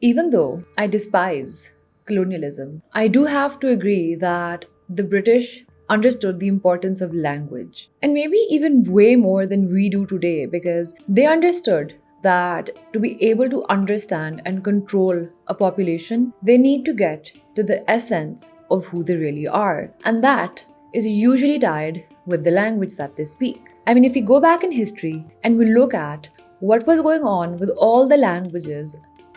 Even though I despise colonialism, I do have to agree that the British understood the importance of language, and maybe even way more than we do today, because they understood that to be able to understand and control a population, they need to get to the essence of who they really are. And that is usually tied with the language that they speak. I mean, if we go back in history and we look at what was going on with all the languages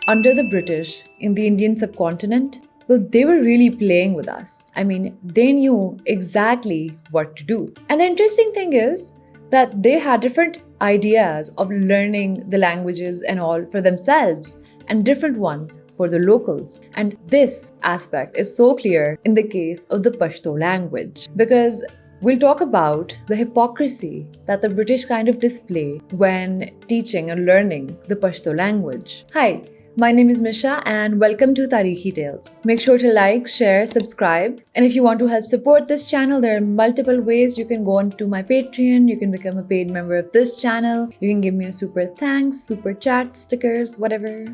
under the British in the Indian subcontinent, well, they were really playing with us. I mean, they knew exactly what to do. And the interesting thing is that they had different ideas of learning the languages and all for themselves, and different ones for the locals. And this aspect is so clear in the case of the Pashto language, because we'll talk about the hypocrisy that the British kind of display when teaching and learning the Pashto language. Hi, my name is Misha and welcome to Tarihi Tales. Make sure to like, share, subscribe. And if you want to help support this channel, there are multiple ways. You can go onto my Patreon, you can become a paid member of this channel, you can give me a super thanks, super chat, stickers, whatever.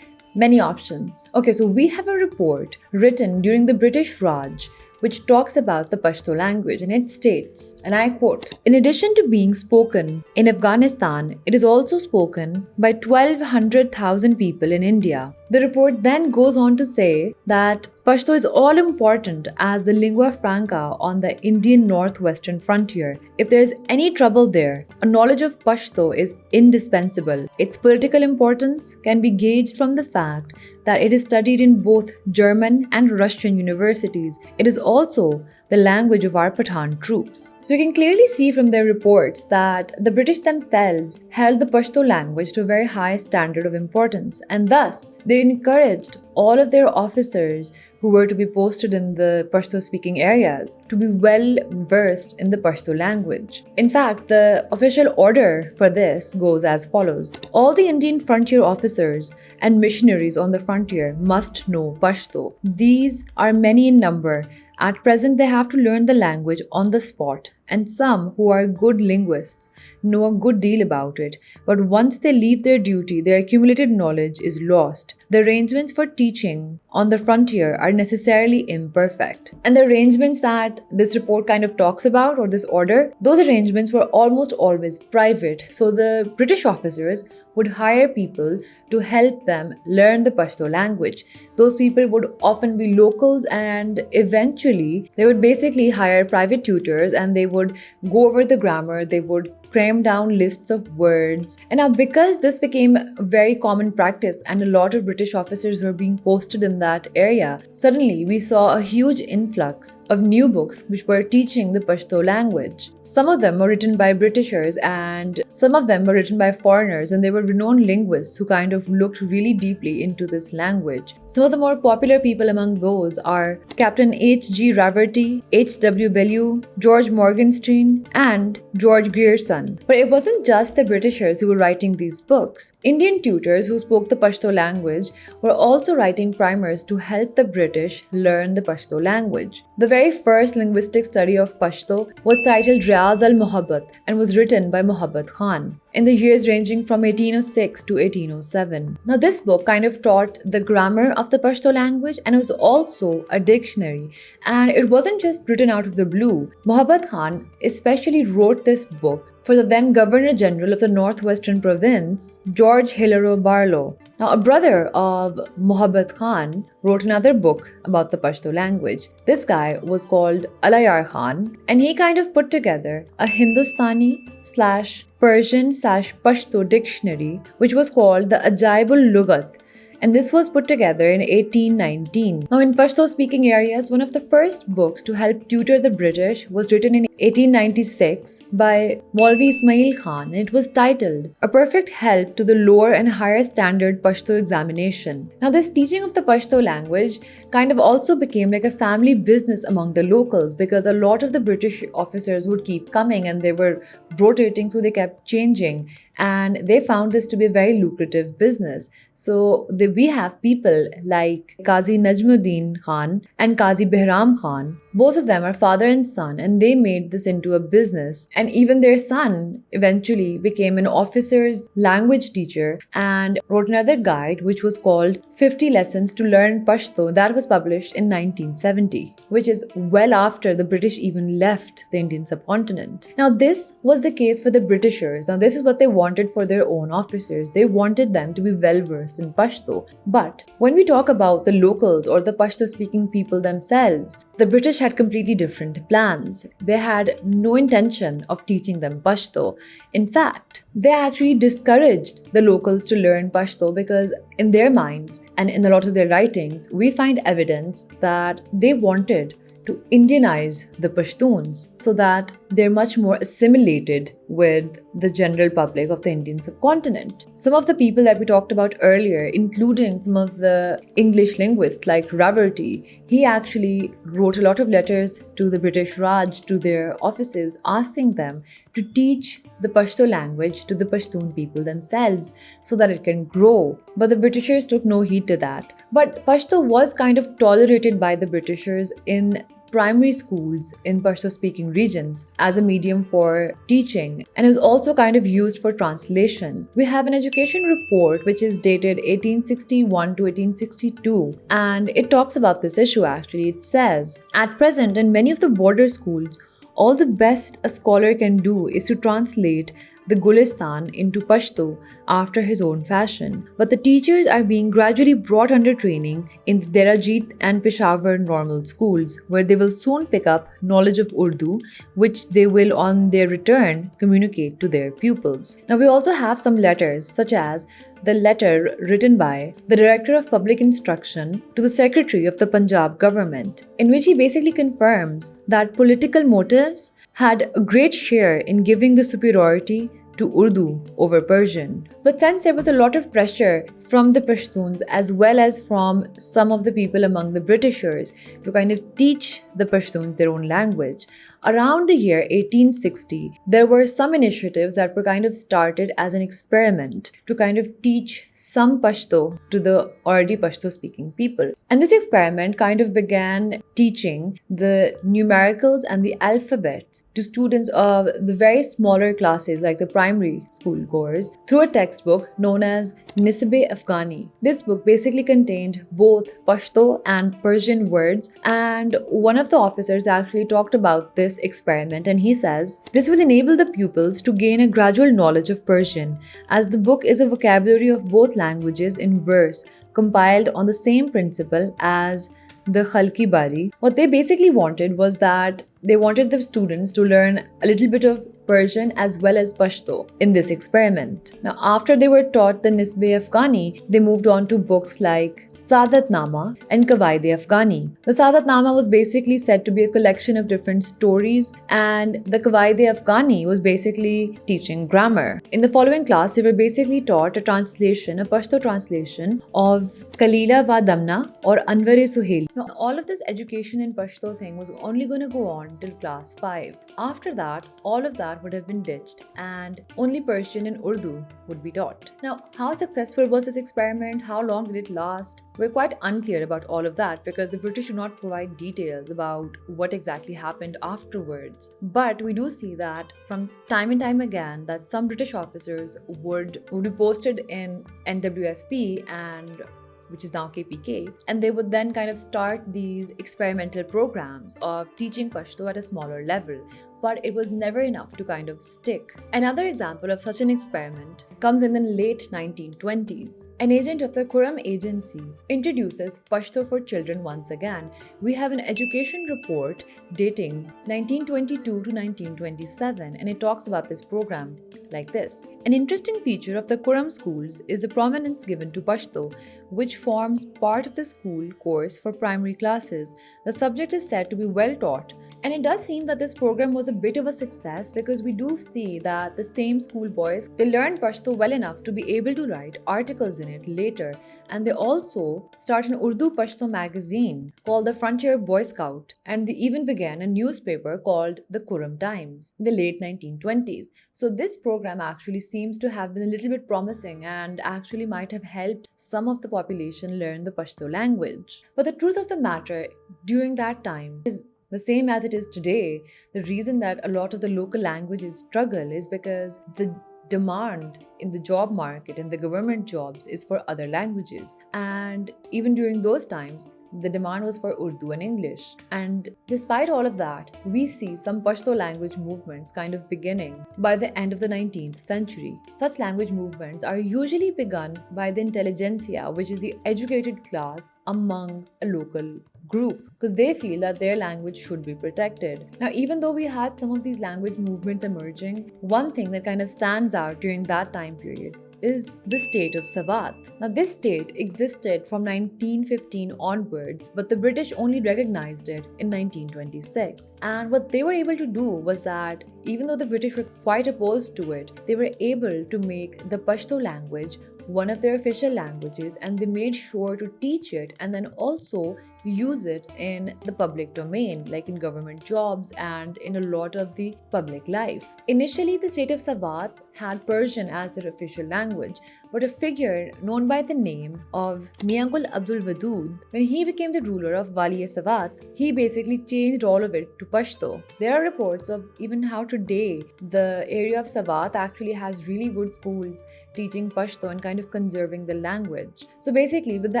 Many options. Okay, so we have a report written during the British Raj which talks about the Pashto language, and it states, and I quote, "In addition to being spoken in Afghanistan, it is also spoken by 1,200,000 people in India." The report then goes on to say that Pashto is all important as the lingua franca on the Indian northwestern frontier. If there is any trouble there, a knowledge of Pashto is indispensable. Its political importance can be gauged from the fact that it is studied in both German and Russian universities. It is also the language of our Pathan troops. So you can clearly see from their reports that the British themselves held the Pashto language to a very high standard of importance, and thus they encouraged all of their officers who were to be posted in the Pashto speaking areas to be well versed in the Pashto language. In fact, the official order for this goes as follows. All the Indian frontier officers and missionaries on the frontier must know Pashto. These are many in number. At present, they have to learn the language on the spot, and some who are good linguists know a good deal about it. But once they leave their duty, their accumulated knowledge is lost. The arrangements for teaching on the frontier are necessarily imperfect. And the arrangements that this report kind of talks about, or this order, those arrangements were almost always private. So the British officers would hire people to help them learn the Pashto language. Those people would often be locals, and eventually they would basically hire private tutors and they would go over the grammar, they would cram down lists of words. And now, because this became a very common practice and a lot of British officers were being posted in that area, suddenly we saw a huge influx of new books which were teaching the Pashto language. Some of them were written by Britishers and some of them were written by foreigners, and they were renowned linguists who kind of looked really deeply into this language. Some of the more popular people among those are Captain H.G. Raverty, H.W. Bellew, George Morgenstern, and George Grierson. But it wasn't just the Britishers who were writing these books. Indian tutors who spoke the Pashto language were also writing primers to help the British learn the Pashto language. The very first linguistic study of Pashto was titled Riaz al-Muhabbat and was written by Muhabbat Khan in the years ranging from 1806 to 1807. Now, this book kind of taught the grammar of the Pashto language, and it was also a dictionary. And it wasn't just written out of the blue. Muhabbat Khan especially wrote this book for the then Governor General of the Northwestern Province, George Hilaro Barlow. Now, a brother of Muhabbat Khan wrote another book about the Pashto language. This guy was called Alayar Khan, and he kind of put together a Hindustani/Persian/Pashto dictionary, which was called the Ajaibul Lugat. And this was put together in 1819. Now, in Pashto-speaking areas, one of the first books to help tutor the British was written in 1896 by Maulvi Ismail Khan, and it was titled A Perfect Help to the Lower and Higher Standard Pashto Examination. Now, this teaching of the Pashto language kind of also became like a family business among the locals, because a lot of the British officers would keep coming and they were rotating, so they kept changing. and they found this to be a very lucrative business. So we have people like Qazi Najmuddin Khan and Qazi Behram Khan. Both of them are father and son, and they made this into a business. And even their son eventually became an officer's language teacher and wrote another guide which was called 50 Lessons to Learn Pashto. That was published in 1970, which is well after the British even left the Indian subcontinent. Now, this was the case for the Britishers. Now, this is what they wanted for their own officers. They wanted them to be well versed in Pashto. But when we talk about the locals or the Pashto speaking people themselves, the British had completely different plans. They had no intention of teaching them Pashto. In fact, they actually discouraged the locals to learn Pashto because in their minds and in a lot of their writings, we find evidence that they wanted to Indianize the Pashtuns so that they're much more assimilated with the general public of the Indian subcontinent. Some of the people that we talked about earlier, including some of the English linguists like Raverty, he actually wrote a lot of letters to the British Raj, to their offices, asking them to teach the Pashto language to the Pashtun people themselves so that it can grow. But the Britishers took no heed to that. But Pashto was kind of tolerated by the Britishers in primary schools in Pashto-speaking regions as a medium for teaching, and it was also kind of used for translation. We have an education report which is dated 1861 to 1862, and it talks about this issue actually. It says, "At present, in many of the border schools, all the best a scholar can do is to translate the Gulistan into Pashto after his own fashion. But the teachers are being gradually brought under training in the Derajit and Peshawar normal schools, where they will soon pick up knowledge of Urdu, which they will on their return communicate to their pupils." Now we also have some letters, such as the letter written by the Director of Public Instruction to the Secretary of the Punjab government, in which he basically confirms that political motives had a great share in giving the superiority to Urdu over Persian. But since there was a lot of pressure from the Pashtuns as well as from some of the people among the Britishers to kind of teach the Pashtuns their own language, around the year 1860, there were some initiatives that were kind of started as an experiment to kind of teach some Pashto to the already Pashto-speaking people. And this experiment kind of began teaching the numericals and the alphabets to students of the very smaller classes like the primary school goers through a textbook known as Nisbe Afghani. This book basically contained both Pashto and Persian words, and one of the officers actually talked about this experiment, and he says, "This will enable the pupils to gain a gradual knowledge of Persian, as the book is a vocabulary of both languages in verse, compiled on the same principle as the Khalki Bari." What they basically wanted was that they wanted the students to learn a little bit of Persian as well as Pashto in this experiment. Now, after they were taught the Nisbe Afghani, they moved on to books like Saadat Nama and Qawaid-e Afghani. The Saadat Nama was basically said to be a collection of different stories, and the Qawaid-e Afghani was basically teaching grammar. In the following class, they were basically taught a Pashto translation of Kalila wa Damna or Anwar-e Suhail. Now, all of this education in Pashto thing was only going to go on till class 5. After that, all of that would have been ditched and only Persian and Urdu would be taught. Now, how successful was this experiment? How long did it last? We're quite unclear about all of that because the British do not provide details about what exactly happened afterwards. But we do see that from time and time again that some British officers would be posted in NWFP, and which is now KPK, and they would then kind of start these experimental programs of teaching Pashto at a smaller level, but it was never enough to kind of stick. Another example of such an experiment comes in the late 1920s. An agent of the Quram agency introduces Pashto for children once again. We have an education report dating 1922 to 1927, and it talks about this program like this. An interesting feature of the Quram schools is the prominence given to Pashto, which forms part of the school course for primary classes. The subject is said to be well taught, and it does seem that this program was was a bit of a success because we do see that the same schoolboys, they learned Pashto well enough to be able to write articles in it later, and they also start an Urdu Pashto magazine called the Frontier Boy Scout, and they even began a newspaper called the Kurram Times in the late 1920s. So this program actually seems to have been a little bit promising and actually might have helped some of the population learn the Pashto language. But the truth of the matter, during that time is the same as it is today. The reason that a lot of the local languages struggle is because the demand in the job market and the government jobs is for other languages. And even during those times, the demand was for Urdu and English. And despite all of that, we see some Pashto language movements kind of beginning by the end of the 19th century. Such language movements are usually begun by the intelligentsia, which is the educated class among a local group, because they feel that their language should be protected. Now, even though we had some of these language movements emerging, one thing that kind of stands out during that time period is the state of Sawat. Now, this state existed from 1915 onwards, but the British only recognized it in 1926. And what they were able to do was that even though the British were quite opposed to it, they were able to make the Pashto language one of their official languages, and they made sure to teach it and then also use it in the public domain, like in government jobs and in a lot of the public life. Initially, the state of Sawat had Persian as their official language, but a figure known by the name of Miangul Abdul Wadud, when he became the ruler of Wali-e Sawat, he basically changed all of it to Pashto. There are reports of even how today the area of Sawat actually has really good schools teaching Pashto and kind of conserving the language. So basically, with the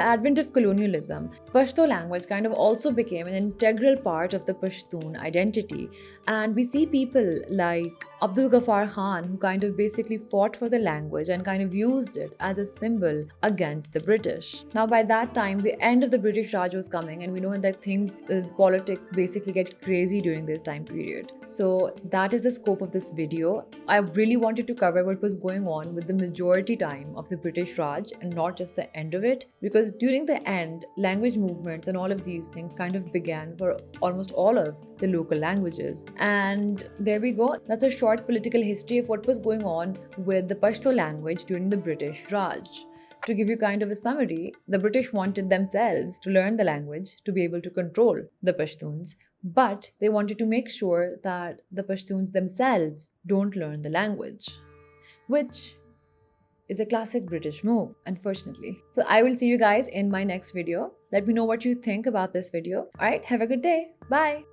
advent of colonialism, Pashto language kind of also became an integral part of the Pashtun identity. And we see people like Abdul Ghaffar Khan, who kind of basically fought for the language and kind of used it as a symbol against the British. Now, by that time, the end of the British Raj was coming, and we know that politics basically get crazy during this time period. So that is the scope of this video. I really wanted to cover what was going on with the majority time of the British Raj and not just the end of it, because during the end, language movements and all of these things kind of began for almost all of the local languages. And there we go. That's a short political history of what was going on with the Pashto language during the British Raj. To give you kind of a summary, the British wanted themselves to learn the language to be able to control the Pashtuns, but they wanted to make sure that the Pashtuns themselves don't learn the language, which is a classic British move, unfortunately. So I will see you guys in my next video. Let me know what you think about this video. Alright, have a good day. Bye.